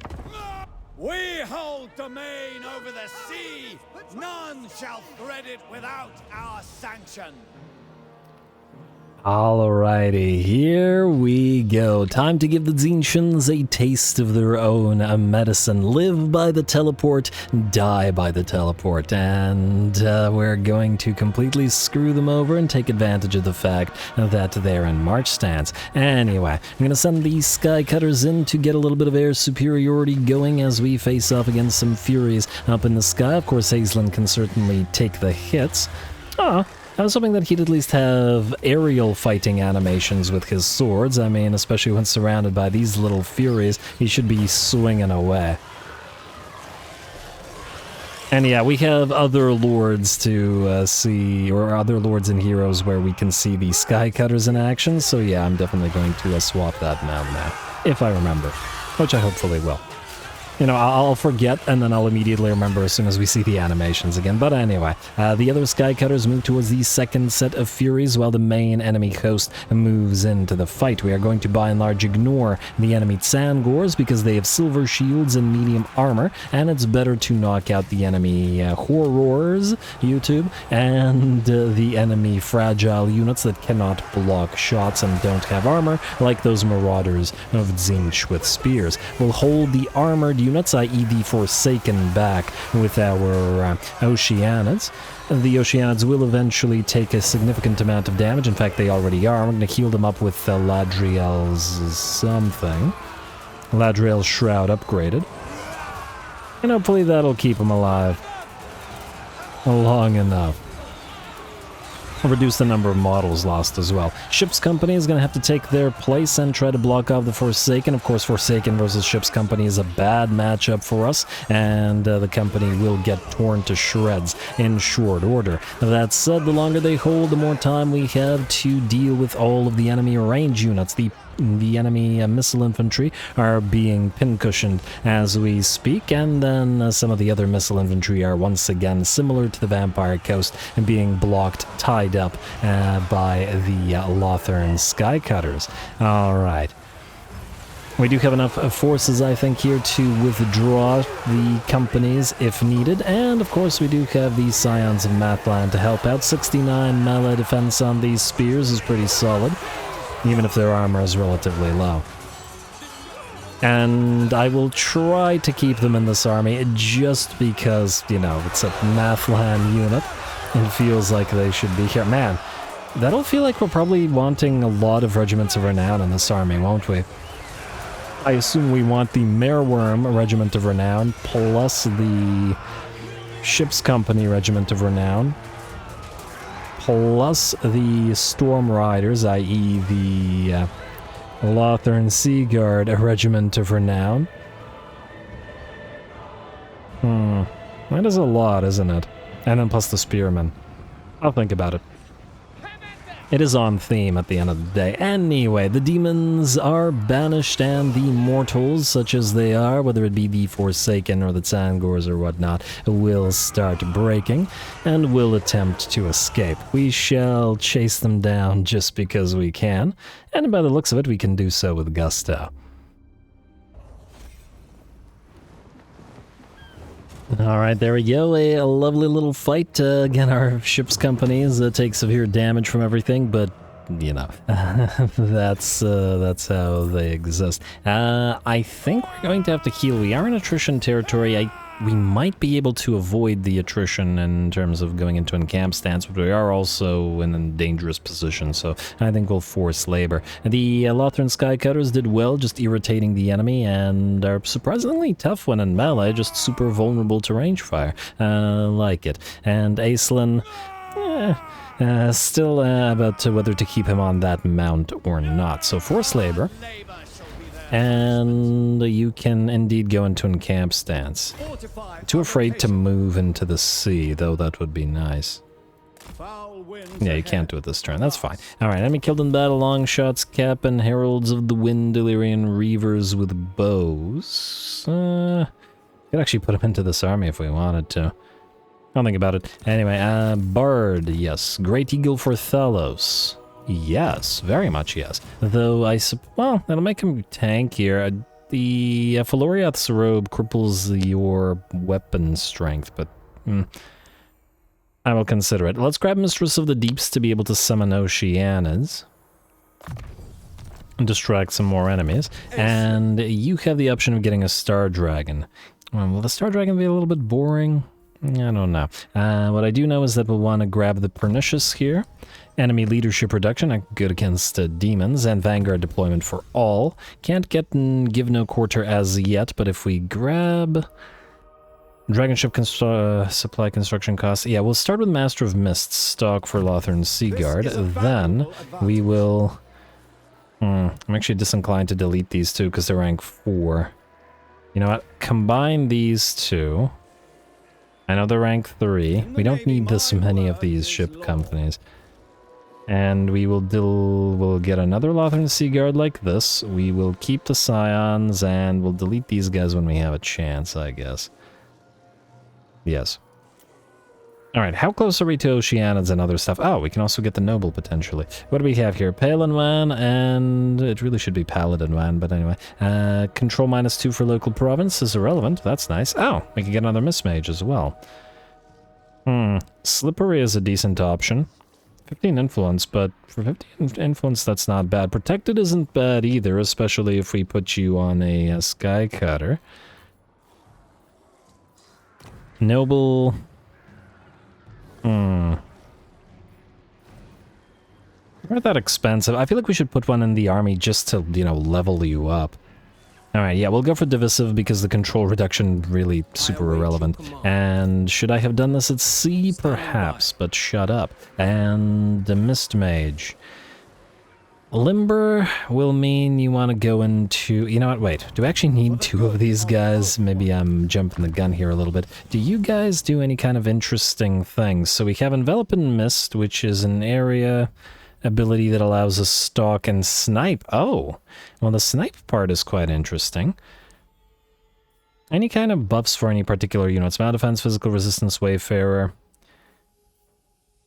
We hold domain over the sea. None shall thread it without our sanction. Alrighty, here we go. Time to give the Zinchans a taste of their own medicine. Live by the teleport, die by the teleport. And we're going to completely screw them over and take advantage of the fact that they're in March stance. Anyway, I'm going to send these Sky Cutters in to get a little bit of air superiority going as we face off against some Furies up in the sky. Of course, Aislinn can certainly take the hits. I was hoping that he'd at least have aerial fighting animations with his swords. I mean, especially when surrounded by these little Furies, he should be swinging away. And yeah, we have other lords to see, or other lords and heroes where we can see the Sky Cutters in action, so yeah, I'm definitely going to swap that now, if I remember, which I hopefully will. You know, I'll forget, and then I'll immediately remember as soon as we see the animations again. But anyway, the other Sky Cutters move towards the second set of Furies, while the main enemy host moves into the fight. We are going to, by and large, ignore the enemy Tsangors, because they have silver shields and medium armor, and it's better to knock out the enemy Horrors, YouTube, and the enemy fragile units that cannot block shots and don't have armor, like those Marauders of Zinch with spears. We'll hold the armored units, i.e. the Forsaken, back with our Oceanids. The Oceanids will eventually take a significant amount of damage. In fact, they already are. We're going to heal them up with Ladriel's something. Ladriel's Shroud upgraded. And hopefully that'll keep them alive long enough. Reduce the number of models lost as well. Ship's Company is going to have to take their place and try to block off the Forsaken. Of course, Forsaken versus Ship's Company is a bad matchup for us, and the company will get torn to shreds in short order. That said, the longer they hold, the more time we have to deal with all of the enemy range units. The enemy missile infantry are being pincushioned as we speak, and then some of the other missile infantry are once again, similar to the Vampire Coast, being blocked, tied up by the Lothern Sky Cutters. Alright. We do have enough forces, I think, here to withdraw the companies if needed, and of course we do have the Scions of Mathlann to help out. 69 melee defense on these spears is pretty solid, even if their armor is relatively low. And I will try to keep them in this army just because, you know, it's a Mathlann unit. It feels like they should be here. Man, that'll feel like we're probably wanting a lot of Regiments of Renown in this army, won't we? I assume we want the Mareworm Regiment of Renown, plus the Ship's Company Regiment of Renown. plus the Storm Riders, i.e. the Lothern Sea Guard, a regiment of renown. That is a lot, isn't it? And then plus the Spearmen. I'll think about it. It is on theme at the end of the day. Anyway, the demons are banished, and the mortals, such as they are, whether it be the Forsaken or the Tsangors or whatnot, will start breaking and will attempt to escape. We shall chase them down just because we can, and by the looks of it, we can do so with gusto. Alright, there we go, a lovely little fight. Again, our ship's companies take severe damage from everything, but, you know, that's how they exist. I think we're going to have to heal. We are in attrition territory. We might be able to avoid the attrition in terms of going into an camp stance, but we are also in a dangerous position, so I think we'll force labor. The Lothern Skycutters did well, just irritating the enemy, and are surprisingly tough when in melee, just super vulnerable to range fire. Like it. And Aislinn, still about whether to keep him on that mount or not. So force labor. And you can indeed go into a camp stance. Too afraid to move into the sea, though that would be nice. Yeah, you can't do it this turn. That's fine. Alright, enemy killed in battle, longshots, cap, and heralds of the wind, Delirian reavers with bows. Could actually put him into this army if we wanted to. Don't think about it. Anyway, Bard, yes. Great Eagle for Thalos. Yes, very much yes. Though well, that'll make him tankier. The Feloriath's robe cripples your weapon strength, but I will consider it. Let's grab Mistress of the Deeps to be able to summon Oceanids and distract some more enemies. And you have the option of getting a Star Dragon. Will the Star Dragon be a little bit boring? I don't know. What I do know is that we'll want to grab the Pernicious here. Enemy leadership reduction, good against demons, and Vanguard deployment for all. Can't get Give No Quarter as yet, but if we grab Dragon Ship supply construction costs, yeah, we'll start with Master of Mists stock for Lothern Sea Guard. Then we will... I'm actually disinclined to delete these two because they're rank 4. You know what? Combine these two. I know they're rank 3. We don't need this many of these ship companies. And we will we'll get another Lothern Sea Guard like this. We will keep the Scions, and we'll delete these guys when we have a chance, I guess. Yes. Alright, how close are we to Oceanids and other stuff? Oh, we can also get the Noble, potentially. What do we have here? Palinwan, and it really should be Paladinwan, but anyway. Control -2 for local province is irrelevant. That's nice. Oh, we can get another Mistmage as well. Slippery is a decent option. 15 influence, but for 15 influence, that's not bad. Protected isn't bad either, especially if we put you on a Skycutter. Noble... Not that expensive. I feel like we should put one in the army just to, you know, level you up. Alright, yeah, we'll go for Divisive because the control reduction really super irrelevant. And should I have done this at sea? Perhaps, but shut up. And the Mistmage. Limber will mean you want to go into... You know what, wait. Do I actually need 2 of these guys? Maybe I'm jumping the gun here a little bit. Do you guys do any kind of interesting things? So we have Envelop in Mist, which is an area... ability that allows us stalk and snipe. Oh, well, the snipe part is quite interesting. Any kind of buffs for any particular units? Mound defense, physical resistance, wayfarer.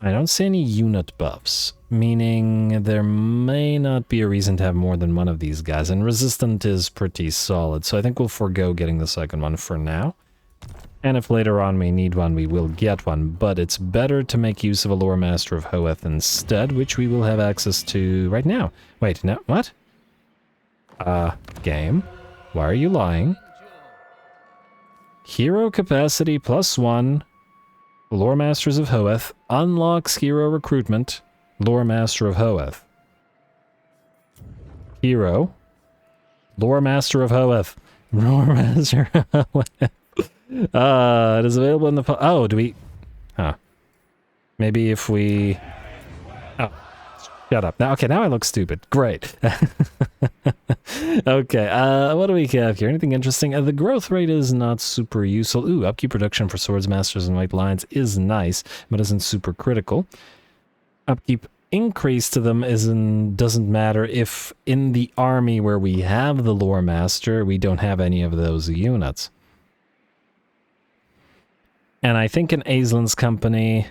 I don't see any unit buffs, meaning there may not be a reason to have more than one of these guys, and resistant is pretty solid, so I think we'll forego getting the second one for now. And if later on we need one, we will get one, but it's better to make use of a Lore Master of Hoeth instead, which we will have access to right now. Wait, no, what? Game? Why are you lying? Hero capacity +1, Lore Masters of Hoeth, unlocks hero recruitment, Lore Master of Hoeth. Hero, Lore Master of Hoeth, Lore Master of Hoeth. It is available in the... Oh, do we... Huh. Maybe if we Oh, shut up. Now, okay, now I look stupid. Great. Okay, what do we have here? Anything interesting? The growth rate is not super useful. Ooh, upkeep production for swords, masters, and white lines is nice, but isn't super critical. Upkeep increase to them doesn't matter if in the army where we have the lore master, we don't have any of those units. And I think in Aislinn's company,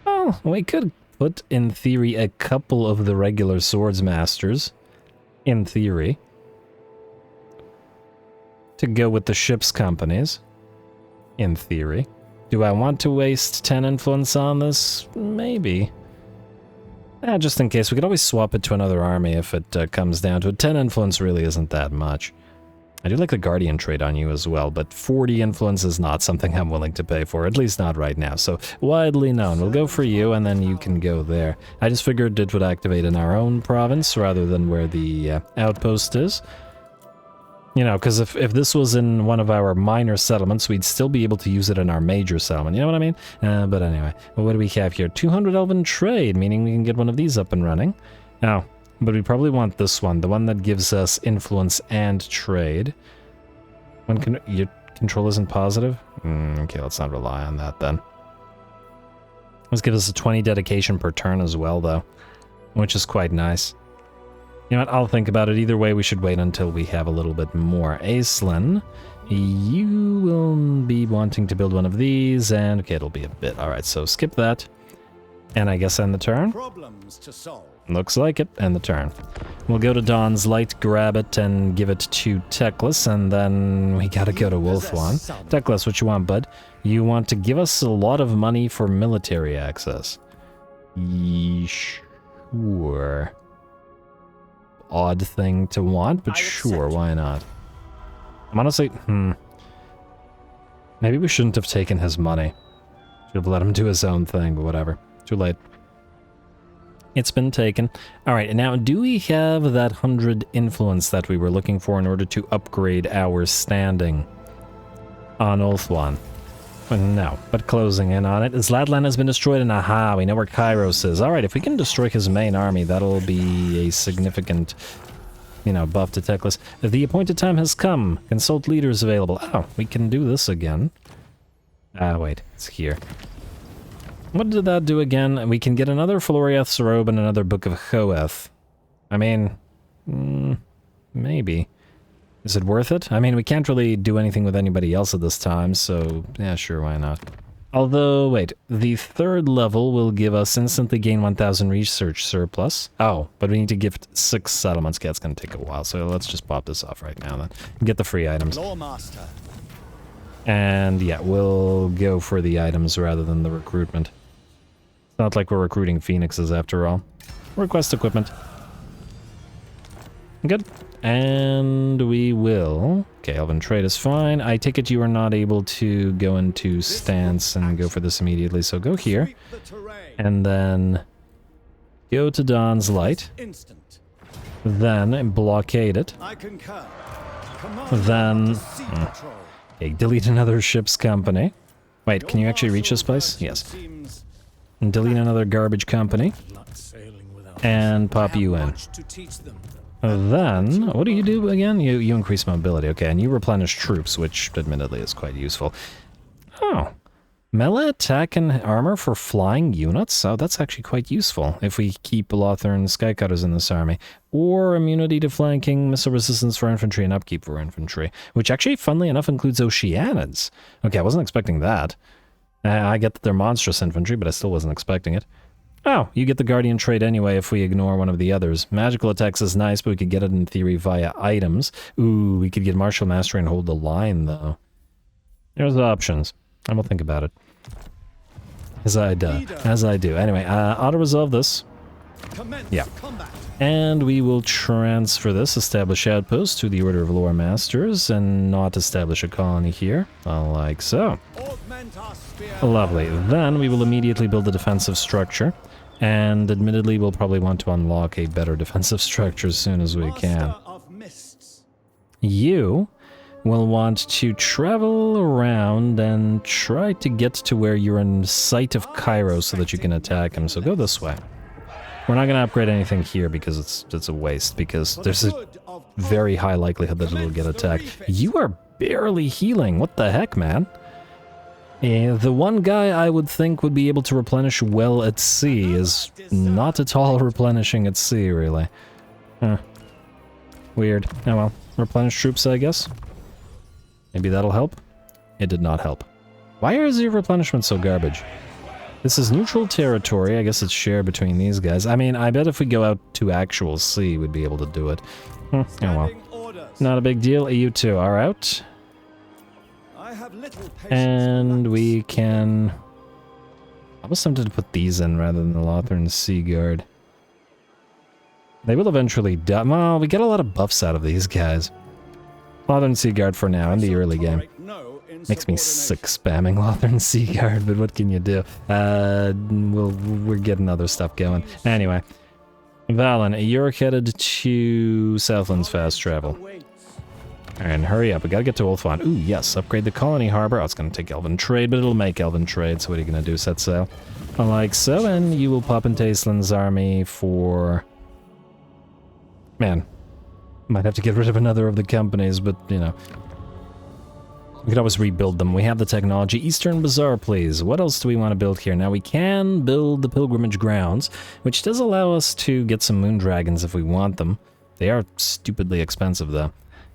well, we could put, in theory, a couple of the regular swords masters, in theory, to go with the ship's companies, in theory. Do I want to waste 10 influence on this? Maybe. Just in case, we could always swap it to another army if it comes down to it. 10 influence really isn't that much. I do like the Guardian trait on you as well, but 40 influence is not something I'm willing to pay for, at least not right now. So, widely known. We'll go for you, and then you can go there. I just figured it would activate in our own province rather than where the outpost is. You know, because if this was in one of our minor settlements, we'd still be able to use it in our major settlement. You know what I mean? But anyway, well, what do we have here? 200 Elven trade, meaning we can get one of these up and running. Oh, but we probably want this one, the one that gives us influence and trade. Your control isn't positive? Okay, let's not rely on that then. Let's give us a 20 dedication per turn as well, though, which is quite nice. You know what, I'll think about it. Either way, we should wait until we have a little bit more. Aislinn, you will be wanting to build one of these, and okay, it'll be a bit. Alright, so skip that. And I guess end the turn. Problems to solve. Looks like it. End the turn. We'll go to Dawn's Light, grab it, and give it to Teclis, and then we gotta go to Wolfwan. Teclis, what you want, bud? You want to give us a lot of money for military access. Sure. Odd thing to want, but sure, why not? I'm honestly, maybe we shouldn't have taken his money. Should have let him do his own thing, but whatever. Too late. It's been taken. Alright, and now do we have that 100 influence that we were looking for in order to upgrade our standing on Ulthuan? No, but closing in on it. Zlatlan has been destroyed, and aha, we know where Kairos is. Alright, if we can destroy his main army, that'll be a significant, you know, buff to Teclis. The appointed time has come. Consult leaders available. Oh, we can do this again. Wait, it's here. What did that do again? We can get another Floriath's robe and another Book of Hoeth. I mean, maybe. Is it worth it? I mean, we can't really do anything with anybody else at this time, so yeah, sure, why not? Although, wait, the third level will give us instantly gain 1000 research surplus. Oh, but we need to gift 6 settlements. Okay, it's gonna take a while, so let's just pop this off right now then. Get the free items. Lawmaster. And yeah, we'll go for the items rather than the recruitment. It's not like we're recruiting phoenixes after all. Request equipment. Good. And we will... Okay, Elven trade is fine. I take it you are not able to go into stance and go for this immediately, so go here. And then go to Dawn's Light. Then blockade it. Then... Okay, delete another ship's company. Wait, can you actually reach this place? Yes. And delete another garbage company. And pop you in. Then, what do you do again? You increase mobility, okay, and you replenish troops, which admittedly is quite useful. Oh. Melee attack and armor for flying units? Oh, that's actually quite useful if we keep Lothern Skycutters in this army. Or immunity to flanking, missile resistance for infantry, and upkeep for infantry. Which actually, funnily enough, includes Oceanids. Okay, I wasn't expecting that. I get that they're monstrous infantry, but I still wasn't expecting it. Oh, you get the Guardian trait anyway if we ignore one of the others. Magical attacks is nice, but we could get it in theory via items. Ooh, we could get Martial Mastery and hold the line, though. There's options. And we'll think about it. As I do. Anyway, auto-resolve this. Yeah. And we will transfer this, establish outpost to the Order of Lore Masters, and not establish a colony here, like so. Lovely. Then we will immediately build a defensive structure, and admittedly we'll probably want to unlock a better defensive structure as soon as we can. You will want to travel around and try to get to where you're in sight of Kairos so that you can attack him, so go this way. We're not going to upgrade anything here because it's a waste, because there's a very high likelihood that it'll get attacked. You are barely healing. What the heck, man? The one guy I would think would be able to replenish well at sea is not at all replenishing at sea, really. Huh. Weird. Oh well. Replenish troops, I guess? Maybe that'll help? It did not help. Why is your replenishment so garbage? This is neutral territory. I guess it's shared between these guys. I mean, I bet if we go out to actual sea, we'd be able to do it. Oh well. Not a big deal. You two are out. And we can... I was tempted to put these in rather than the Lothern Sea Guard. They will eventually die. Well, we get a lot of buffs out of these guys. Lothern Sea Guard for now in the early game. Makes me sick spamming Lothern Sea Guard, but what can you do? We're getting other stuff going. Anyway. Valen, you're headed to Southland's fast travel. And hurry up, we gotta get to Ulthuan. Ooh, yes, upgrade the colony harbor. Oh, it's gonna take Elven trade, but it'll make Elven trade, so what are you gonna do, set sail? Like so, and you will pop into Aislinn's army for... Man, might have to get rid of another of the companies, but, you know. We could always rebuild them. We have the technology. Eastern Bazaar, please. What else do we want to build here? Now, we can build the Pilgrimage Grounds, which does allow us to get some Moon Dragons if we want them. They are stupidly expensive, though.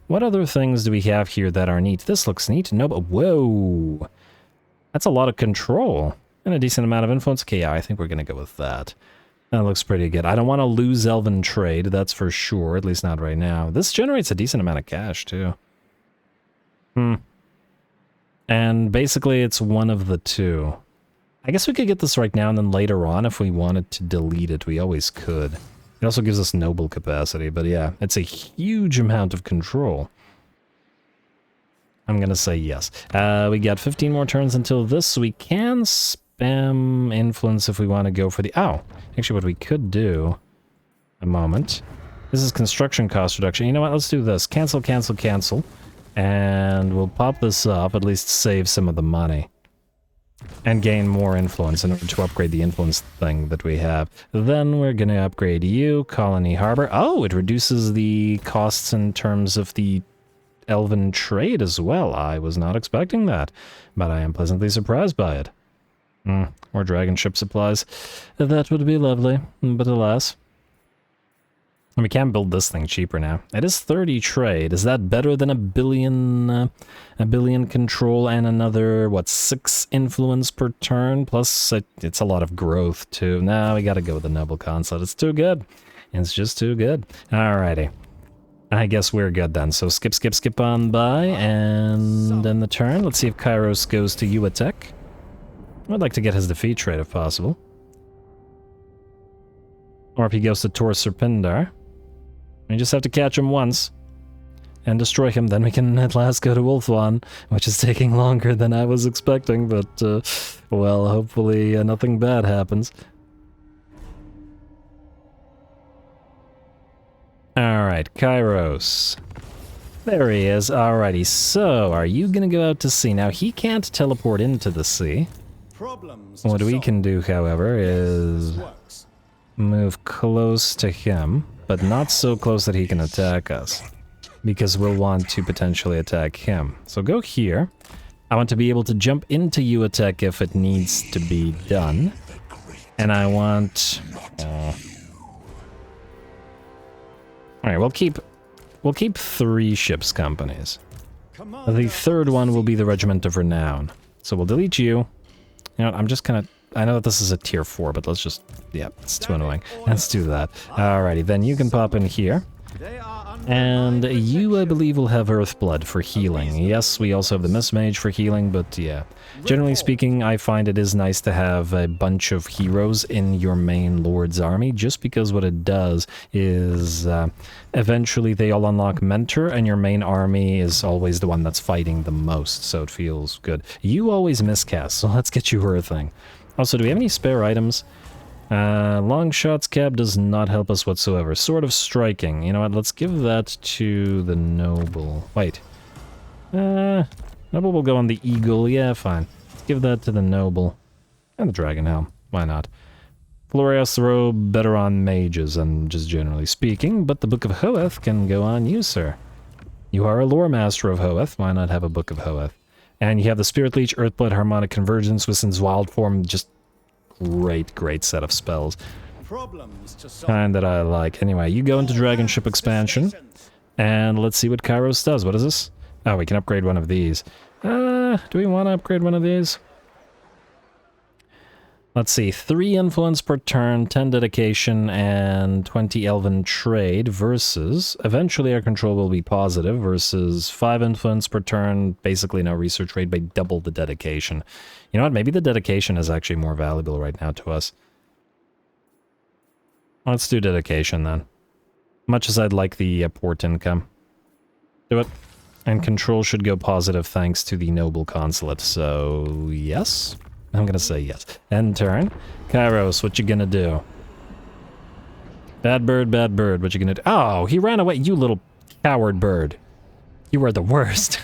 What other things do we have here that are neat? This looks neat. No, but whoa! That's a lot of control. And a decent amount of influence. Okay, yeah, I think we're going to go with that. That looks pretty good. I don't want to lose Elven trade, that's for sure. At least not right now. This generates a decent amount of cash, too. And basically, it's one of the two. I guess we could get this right now, and then later on, if we wanted to delete it, we always could. It also gives us noble capacity, but yeah, it's a huge amount of control. I'm gonna say yes. We got 15 more turns until this, so we can spam influence if we want to go for the... Oh, actually what we could do... A moment. This is construction cost reduction. You know what, let's do this. Cancel, cancel, cancel. And we'll pop this up, at least save some of the money. And gain more influence in order to upgrade the influence thing that we have. Then we're gonna upgrade you, Colony Harbor. Oh, it reduces the costs in terms of the Elven trade as well. I was not expecting that, but I am pleasantly surprised by it. More dragon ship supplies. That would be lovely, but alas. We can build this thing cheaper now. It is 30 trade. Is that better than a billion control and another, what, 6 influence per turn? Plus, it's a lot of growth, too. Now we gotta go with the Noble Consulate. It's too good. It's just too good. Alrighty. I guess we're good then. So skip, skip, skip on by, and then the turn. Let's see if Kairos goes to Uatek. I'd like to get his defeat trade if possible. Or if he goes to Tor Serpindar. We just have to catch him once and destroy him, then we can at last go to Ulthuan, which is taking longer than I was expecting, but, well, hopefully nothing bad happens. Alright, Kairos. There he is. Alrighty, so are you gonna go out to sea? Now, he can't teleport into the sea. What we can do, however, is move close to him, but not so close that he can attack us, because we'll want to potentially attack him. So go here. I want to be able to jump into Uatek if it needs to be done. And I want... Alright, we'll keep 3 ships companies. The third one will be the Regiment of Renown. So we'll delete you. You know what, I'm just gonna... I know that this is a tier 4, but let's just... Yeah, it's too annoying. Let's do that. Alrighty, then you can pop in here. And you, I believe, will have Earthblood for healing. Yes, we also have the Mistmage for healing, but yeah. Generally speaking, I find it is nice to have a bunch of heroes in your main Lord's army, just because what it does is eventually they all unlock Mentor, and your main army is always the one that's fighting the most, so it feels good. You always miscast, so let's get you Earthing. Also, do we have any spare items? Long shots cab does not help us whatsoever. Sword of Striking. You know what, let's give that to the Noble. Wait. Noble will go on the Eagle. Yeah, fine. Let's give that to the Noble. And the Dragon Helm. Why not? Floria's throw better on mages, and just generally speaking, but the Book of Hoeth can go on you, sir. You are a lore master of Hoeth, why not have a Book of Hoeth? And you have the Spirit Leech, Earthblood, Harmonic Convergence, Wissen's Wild Form, just great set of spells. Kind that I like. Anyway, you go into Dragon Ship Expansion, and let's see what Kairos does. What is this? Oh, we can upgrade one of these. Do we want to upgrade one of these? Let's see, 3 influence per turn, 10 dedication, and 20 elven trade versus, eventually our control will be positive, versus 5 influence per turn, basically no research rate, by double the dedication. You know what, maybe the dedication is actually more valuable right now to us. Let's do dedication then. Much as I'd like the port income. Do it. And control should go positive thanks to the noble consulate, so yes? I'm gonna say yes. End turn. Kairos, what you gonna do? Bad bird, what you gonna do? Oh, he ran away, you little coward bird. You were the worst.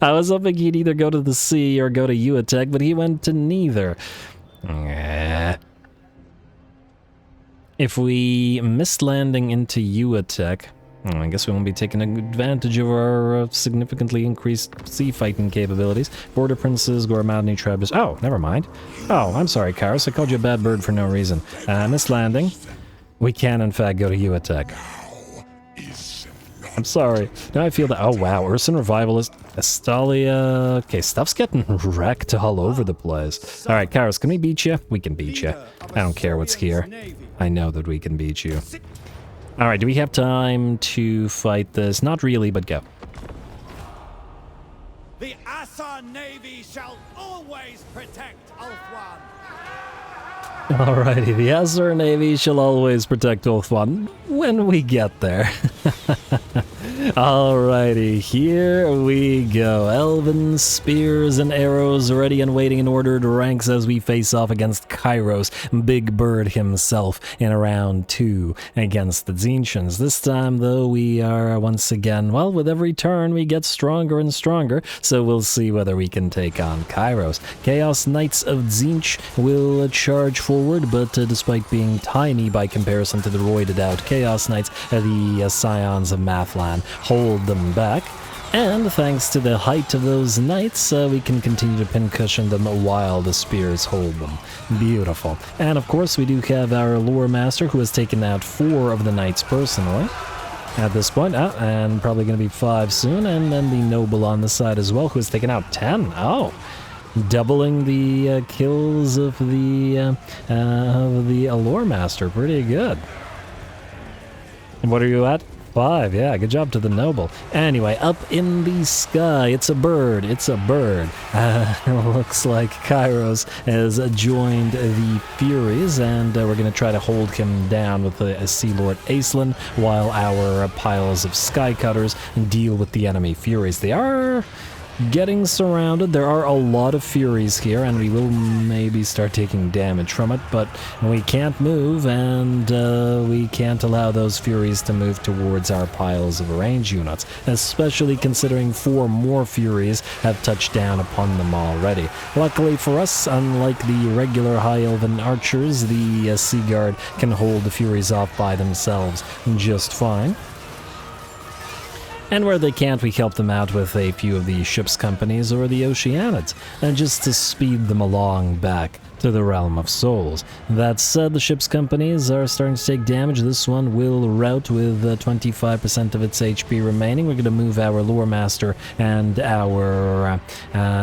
I was hoping he'd either go to the sea or go to Uatech, but he went to neither. If we missed landing into Uatech, I guess we won't be taking advantage of our significantly increased sea fighting capabilities. Border Princes, Gormadni, Trebus. Oh, never mind. Oh, I'm sorry, Kairos. I called you a bad bird for no reason. Missed landing. We can, in fact, go to Uatech. I'm sorry. Now I feel that. Oh, wow. Urson Revivalist. Estalia. Okay, stuff's getting wrecked all over the place. Alright, Kairos, can we beat you? We can beat you. I don't care what's here. I know that we can beat you. Alright, do we have time to fight this? Not really, but go. The Asur Navy shall always protect Ulthuan. Alrighty, the Asur Navy shall always protect Ulthuan when we get there. Alrighty, here we go. Elven spears and arrows ready and waiting in ordered ranks as we face off against Kairos, Big Bird himself, in round 2 against the Zinchans. This time, though, we are once again, well, with every turn we get stronger and stronger, so we'll see whether we can take on Kairos. Chaos Knights of Zinch will charge forward, but despite being tiny by comparison to the roided out Chaos Knights, the Scions of Mathlann hold them back, and thanks to the height of those knights, we can continue to pincushion them while the spears hold them. Beautiful. And of course we do have our lore master who has taken out 4 of the knights personally at this point, and probably going to be 5 soon, and then the noble on the side as well who has taken out 10. Oh, doubling the kills of the lore master. Pretty good. And what are you at? 5, yeah, good job to the noble. Anyway, up in the sky, it's a bird, it's a bird. Looks like Kairos has joined the Furies, and we're going to try to hold him down with the Sea Lord Aislinn, while our piles of Sky Cutters deal with the enemy Furies. They are getting surrounded. There are a lot of Furies here, and we will maybe start taking damage from it, but we can't move, and we can't allow those Furies to move towards our piles of range units, especially considering 4 more Furies have touched down upon them already. Luckily for us, unlike the regular High Elven archers, the Sea Guard can hold the Furies off by themselves just fine. And where they can't, we help them out with a few of the ship's companies or the Oceanids, and just to speed them along back to the realm of souls. That said, the ship's companies are starting to take damage. This one will rout with 25% of its HP remaining. We're going to move our lore master and our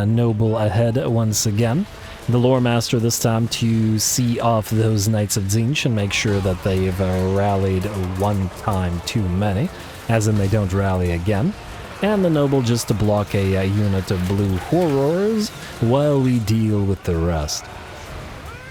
noble ahead once again. The lore master this time to see off those Knights of Zinch and make sure that they've rallied one time too many, as in they don't rally again. And the noble just to block a unit of blue horrors while we deal with the rest.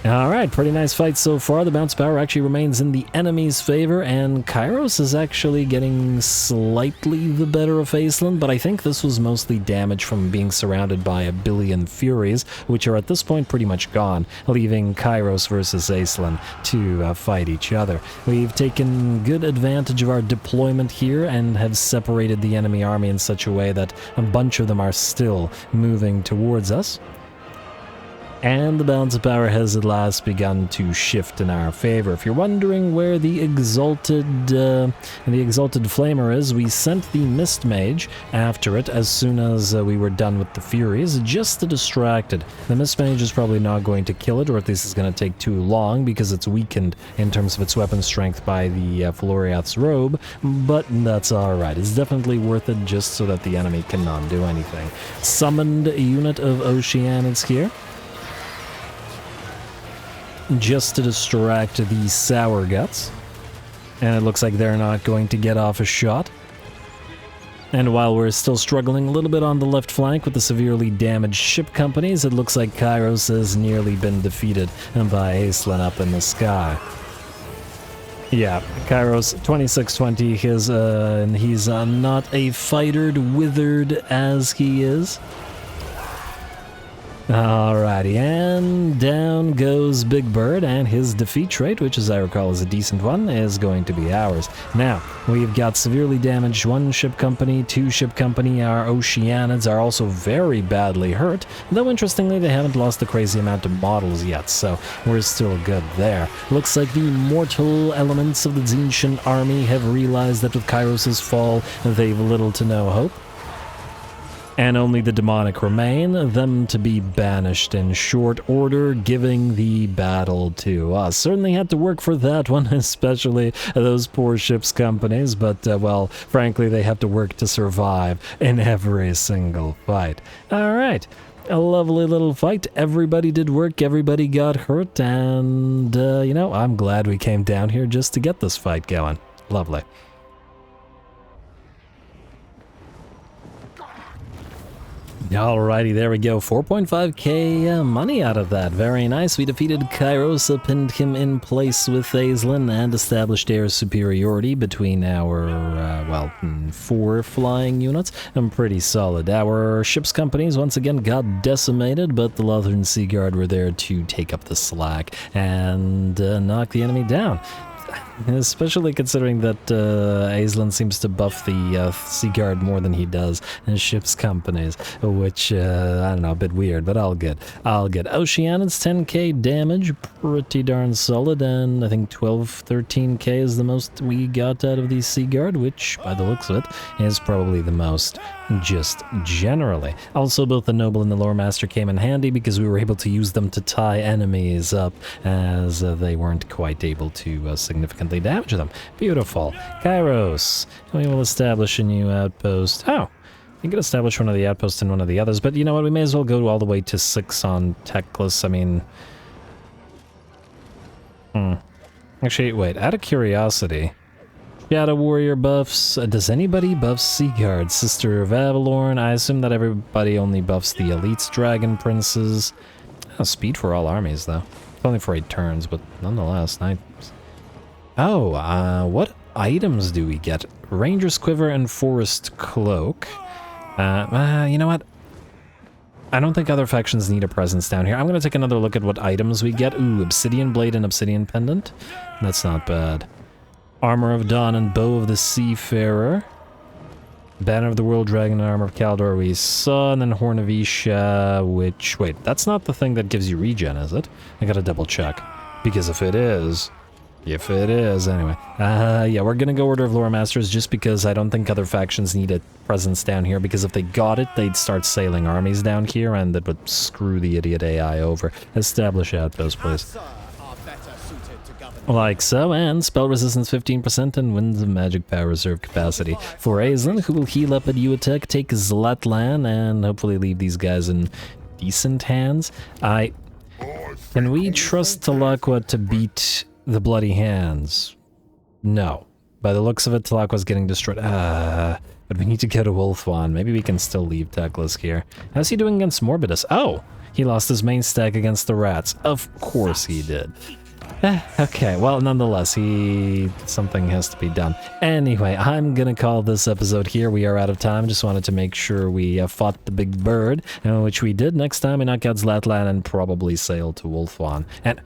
Alright, pretty nice fight so far. The bounce power actually remains in the enemy's favor, and Kairos is actually getting slightly the better of Aislinn, but I think this was mostly damage from being surrounded by a billion Furies, which are at this point pretty much gone, leaving Kairos versus Aislinn to fight each other. We've taken good advantage of our deployment here and have separated the enemy army in such a way that a bunch of them are still moving towards us. And the balance of power has at last begun to shift in our favor. If you're wondering where the exalted flamer is, we sent the Mist Mage after it as soon as we were done with the Furies, just to distract it. The Mist Mage is probably not going to kill it, or at least it's going to take too long because it's weakened in terms of its weapon strength by the Floriath's robe, but that's alright. It's definitely worth it just so that the enemy cannot do anything. Summoned a unit of Oceanids here, just to distract the Sour Guts, and it looks like they're not going to get off a shot. And while we're still struggling a little bit on the left flank with the severely damaged ship companies, it looks like Kairos has nearly been defeated by Aislinn up in the sky. Yeah, Kairos 2620, and he's not a fighter, withered as he is. Alrighty, and down goes Big Bird, and his defeat trait, which as I recall is a decent one, is going to be ours. Now, we've got severely damaged 1 ship company, 2 ship company, our Oceanids are also very badly hurt, though interestingly they haven't lost a crazy amount of models yet, so we're still good there. Looks like the mortal elements of the Zinchian army have realized that with Kairos' fall, they've little to no hope, and only the demonic remain, them to be banished in short order, giving the battle to us. Certainly had to work for that one, especially those poor ships companies, but, well, frankly, they have to work to survive in every single fight. Alright, a lovely little fight. Everybody did work, everybody got hurt, and, you know, I'm glad we came down here just to get this fight going. Lovely. Alrighty, there we go. 4.5k money out of that. Very nice. We defeated Kairos, pinned him in place with Aislinn, and established air superiority between our, 4 flying units. And pretty solid. Our ship's companies once again got decimated, but the Lothern Sea Guard were there to take up the slack and knock the enemy down. Especially considering that Aislinn seems to buff the Sea Guard more than he does in ship's companies, which, I don't know, a bit weird, but all good. Oceanids, 10k damage, pretty darn solid, and I think 13k is the most we got out of the Sea Guard, which, by the looks of it, is probably the most just generally. Also, both the Noble and the Lore Master came in handy because we were able to use them to tie enemies up, as they weren't quite able to significantly damage them. Beautiful. Kairos. We will establish a new outpost. Oh, you could establish one of the outposts and one of the others, but you know what? We may as well go all the way to 6 on Techless. I mean... Actually, wait. Out of curiosity... Shadow Warrior buffs. Does anybody buff Sea Guard? Sister of Avalorn. I assume that everybody only buffs the Elites, Dragon Princes. Oh, speed for all armies, though. It's only for 8 turns, but nonetheless, nice. Oh, what items do we get? Ranger's Quiver and Forest Cloak. You know what? I don't think other factions need a presence down here. I'm going to take another look at what items we get. Ooh, Obsidian Blade and Obsidian Pendant. That's not bad. Armor of Dawn and Bow of the Seafarer. Banner of the World Dragon and Armor of Kaldor we saw, and then Horn of Isha, which... Wait, that's not the thing that gives you regen, is it? I gotta double check. Because if it is... anyway. Yeah, we're gonna go Order of Lore Masters just because I don't think other factions need a presence down here, because if they got it, they'd start sailing armies down here, and that would screw the idiot AI over. Establish outpost, please. Like so, and spell resistance 15% and Winds of Magic Power Reserve capacity. For Aislinn, who will heal up at U-Attack, take Zlatlan, and hopefully leave these guys in decent hands. Can we trust Talakwa to beat the Bloody Hands? No. By the looks of it, Talakwa's getting destroyed. But we need to go to Ulthuan. Maybe we can still leave Techless here. How's he doing against Morbidus? Oh! He lost his main stack against the rats. Of course he did. Okay, well, nonetheless, something has to be done. Anyway, I'm gonna call this episode here. We are out of time. Just wanted to make sure we fought the big bird, which we did. Next time we knock out Zlatlan and probably sail to Ulthuan. And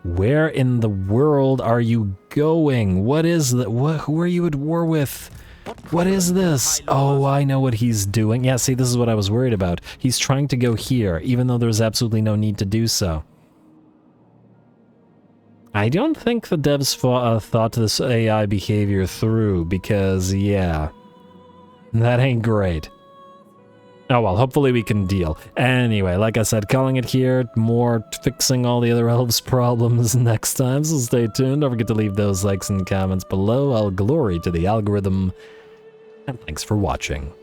where in the world are you going? What is that? Who are you at war with? What is this? Oh, I know what he's doing. Yeah, see, this is what I was worried about. He's trying to go here, even though there's absolutely no need to do so. I don't think the devs thought this AI behavior through, because, yeah, that ain't great. Oh well, hopefully we can deal. Anyway, like I said, calling it here, more fixing all the other elves' problems next time, so stay tuned. Don't forget to leave those likes and comments below. All glory to the algorithm, and thanks for watching.